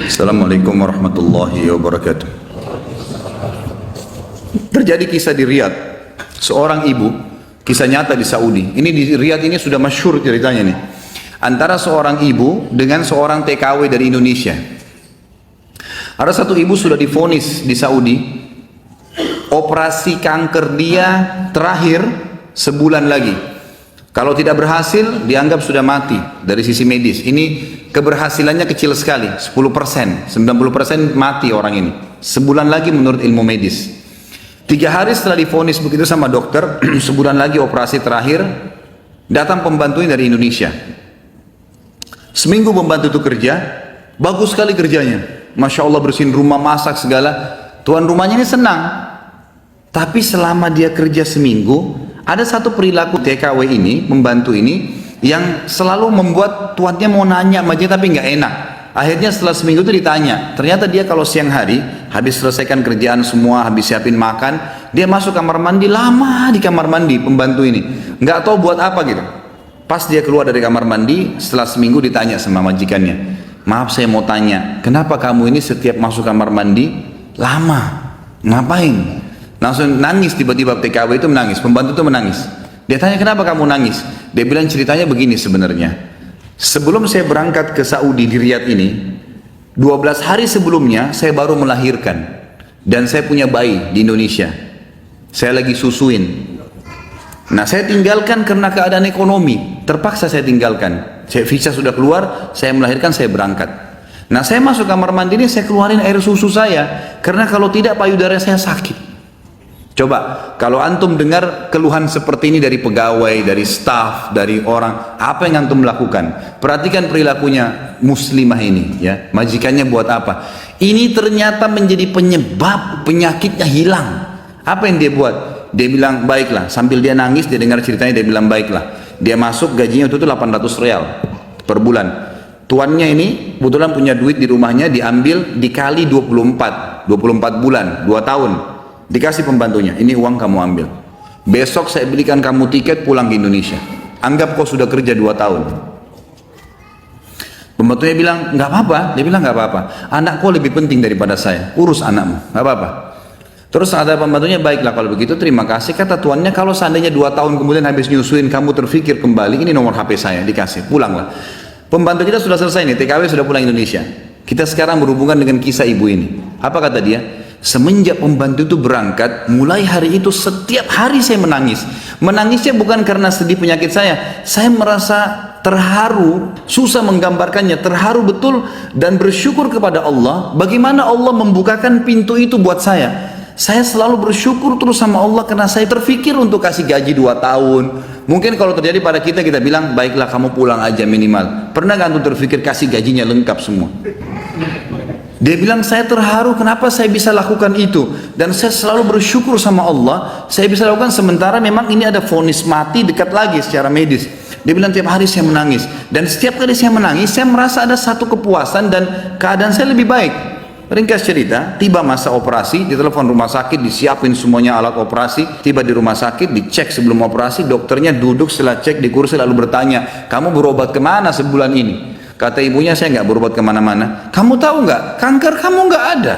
Assalamualaikum warahmatullahi wabarakatuh. Terjadi kisah di Riyadh, seorang ibu, kisah nyata di Saudi. Ini di Riyadh ini sudah masyhur ceritanya nih. Antara seorang ibu dengan seorang TKW dari Indonesia. Ada satu ibu sudah divonis di Saudi, operasi kanker dia terakhir sebulan lagi. Kalau tidak berhasil, dianggap sudah mati dari sisi medis. Ini keberhasilannya kecil sekali, 10%, 90% mati orang ini. Sebulan lagi menurut ilmu medis. 3 hari setelah divonis begitu sama dokter, sebulan lagi operasi terakhir, datang pembantunya dari Indonesia. Seminggu pembantu itu kerja, bagus sekali kerjanya. Masya Allah bersihin rumah, masak segala. Tuan rumahnya ini senang. Tapi selama dia kerja seminggu, ada satu perilaku TKW ini, membantu ini, yang selalu membuat tuannya mau nanya sama dia tapi nggak enak. Akhirnya setelah seminggu itu ditanya, ternyata dia kalau siang hari, habis selesaikan kerjaan semua, habis siapin makan, dia masuk kamar mandi, lama di kamar mandi pembantu ini. Nggak tahu buat apa gitu. Pas dia keluar dari kamar mandi, setelah seminggu ditanya sama majikannya, maaf saya mau tanya, kenapa kamu ini setiap masuk kamar mandi, lama, ngapain? Langsung nangis tiba-tiba TKW itu menangis, pembantu itu menangis. Dia tanya kenapa kamu nangis? Dia bilang ceritanya begini sebenarnya. Sebelum saya berangkat ke Saudi di Riyadh ini, 12 hari sebelumnya saya baru melahirkan. Dan saya punya bayi di Indonesia. Saya lagi susuin. Nah saya tinggalkan karena keadaan ekonomi. Terpaksa saya tinggalkan. Saya visa sudah keluar, saya melahirkan, saya berangkat. Nah saya masuk kamar mandi ini, saya keluarin air susu saya. Karena kalau tidak payudara saya sakit. Coba, kalau antum dengar keluhan seperti ini dari pegawai, dari staf, dari orang, apa yang antum lakukan? Perhatikan perilakunya muslimah ini, ya. Majikannya buat apa? Ini ternyata menjadi penyebab penyakitnya hilang. Apa yang dia buat? Dia bilang, baiklah. Sambil dia nangis, dia dengar ceritanya, dia bilang, baiklah. Dia masuk, gajinya itu 800 rial per bulan. Tuannya ini kebetulan punya duit di rumahnya, diambil dikali 24 bulan, 2 tahun. Dikasih pembantunya, ini uang kamu ambil. Besok saya belikan kamu tiket pulang ke Indonesia. Anggap kau sudah kerja 2 tahun. Pembantunya bilang, nggak apa-apa. Dia bilang, nggak apa-apa. Anak kau lebih penting daripada saya. Urus anakmu, nggak apa-apa. Terus ada pembantunya, baiklah kalau begitu terima kasih. Kata tuannya, kalau seandainya 2 tahun kemudian habis nyusuin kamu terfikir kembali, ini nomor HP saya, dikasih, pulanglah. Pembantu kita sudah selesai nih, TKW sudah pulang Indonesia. Kita sekarang berhubungan dengan kisah ibu ini. Apa kata dia? Semenjak pembantu itu berangkat, mulai hari itu setiap hari saya menangis. Menangisnya bukan karena sedih penyakit saya merasa terharu, susah menggambarkannya, terharu betul dan bersyukur kepada Allah. Bagaimana Allah membukakan pintu itu buat saya. Saya selalu bersyukur terus sama Allah karena saya terfikir untuk kasih gaji 2 tahun. Mungkin kalau terjadi pada kita, kita bilang, baiklah kamu pulang aja minimal. Pernah gak antum terfikir kasih gajinya lengkap semua? Dia bilang, saya terharu kenapa saya bisa lakukan itu. Dan saya selalu bersyukur sama Allah, saya bisa lakukan sementara memang ini ada vonis mati dekat lagi secara medis. Dia bilang, tiap hari saya menangis. Dan setiap kali saya menangis, saya merasa ada satu kepuasan dan keadaan saya lebih baik. Ringkas cerita, tiba masa operasi, ditelepon rumah sakit, disiapin semuanya alat operasi. Tiba di rumah sakit, dicek sebelum operasi, dokternya duduk setelah cek di kursi lalu bertanya, kamu berobat kemana sebulan ini? Kata ibunya, saya nggak berobat kemana-mana. Kamu tahu nggak, kanker kamu nggak ada,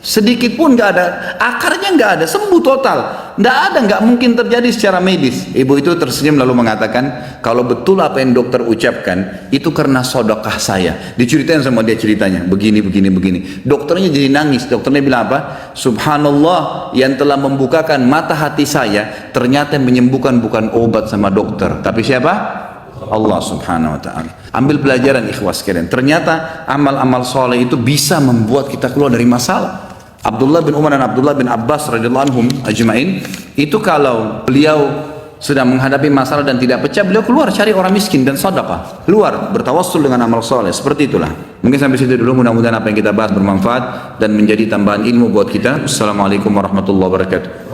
sedikit pun nggak ada, akarnya nggak ada, sembuh total, nggak ada, nggak mungkin terjadi secara medis. Ibu itu tersenyum lalu mengatakan, kalau betul apa yang dokter ucapkan, itu karena sedekah saya. Diceritain sama dia ceritanya, begini. Dokternya jadi nangis. Dokternya bilang apa? Subhanallah, yang telah membukakan mata hati saya, ternyata yang menyembuhkan bukan obat sama dokter, tapi siapa? Allah subhanahu wa ta'ala. Ambil pelajaran ikhwas sekalian. Ternyata amal-amal soleh itu bisa membuat kita keluar dari masalah. Abdullah bin Umar dan Abdullah bin Abbas radhiyallahu anhum ajma'in, itu kalau beliau sedang menghadapi masalah dan tidak pecah, beliau keluar cari orang miskin dan sedekah. Keluar bertawassul dengan amal soleh. Seperti itulah. Mungkin sampai situ dulu, mudah-mudahan apa yang kita bahas bermanfaat dan menjadi tambahan ilmu buat kita. Assalamualaikum warahmatullahi wabarakatuh.